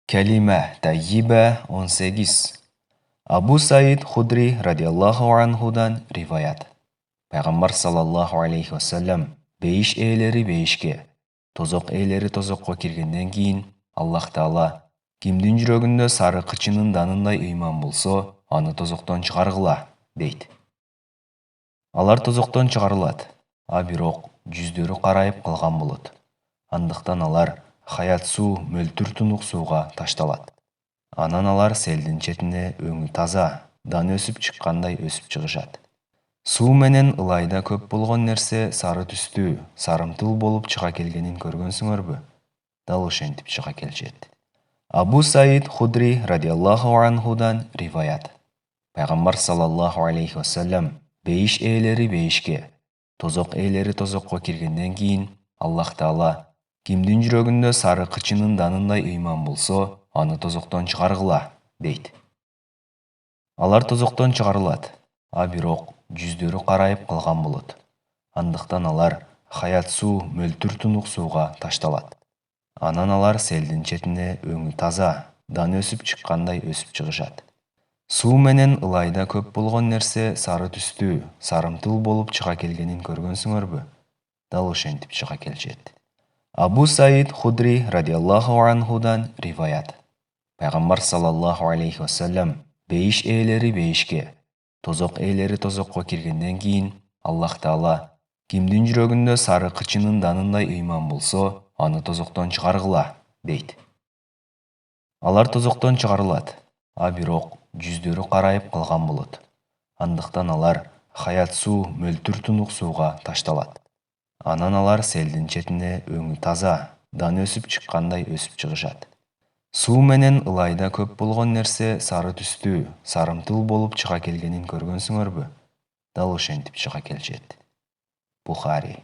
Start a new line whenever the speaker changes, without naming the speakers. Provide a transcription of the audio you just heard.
Kelime tayyibe 18. Abu Said Hudri radiyallahu anhudan rivayat. Peygamber sallallahu aleyhi ve sellem beyiş eğleri beyişke, tozok eğleri tozokko kirgenden keyin Allah Taala kimdin жүрөгүндө сары кычынын данындай ыйман болсо, аны тозоктон чыгаргыла, дейт. Алар тозоктон чыгарылат, а бирок жүздөрү карайып калган болот. Андыктан алар хаят суу мөлтүр тунук сууга ташталат. Анан алар селдин четине өңү таза, дан өсүп чыккандай өсүп чыгышат. Суу менен ылайда көп болгон нерсе сары түстүү, сарымтыл болуп чыга келгенин көргөнсүңөрбү? Дал ошентип чыга келишет. Абу Саид Худри радiyallahu анхудан риваят. Пайгамбар саллаллаху алейхи ва саллем бейиш ээлери бейишке, тозок ээлери тозокко киргенден кийин Аллах Таала кимдин жүрөгүндө сары кычынын данындай ыйман болсо, аны тозоктон чыгаргыла, дейт. Алар тозоктон чыгарылат, а бирок жүздөрү карайып калган болот. Андыктан алар хаят суу мөлтүр тунук сууга ташталат. Анан алар селдин четине өңү таза, дан өсүп чыккандай өсүп чыгышат. Суу менен ылайда көп болгон нерсе сары түстүү, сарымтыл болуп чыга келгенин көргөнсүңөрбү? Дал ошентип чыга келишет. Абу Саид Худри радiyallahu анхудан риваят. Пайгамбар саллаллаху алейхи ва саллем бейиш ээлери бейишке, тозок ээлери тозокко киргенден кийин Аллах Таала кимдин жүрөгүндө сары кычынын данындай ыйман болсо, аны тозоктон чыгаргыла, дейт. Алар тозоктон чыгарылат, а бирок жүздөрү карайып калган болот. Андыктан алар хаят суу мөлтүр тунук сууга ташталат. Анан алар селдин четине өңү таза, дан өсүп чыккандай өсүп чыгышат. Суу менен ылайда көп болгон нерсе сары түстүү, сарымтыл болуп чыга келгенин көргөнсүңөрбү? Дал ошентип чыга келишет. Бухари.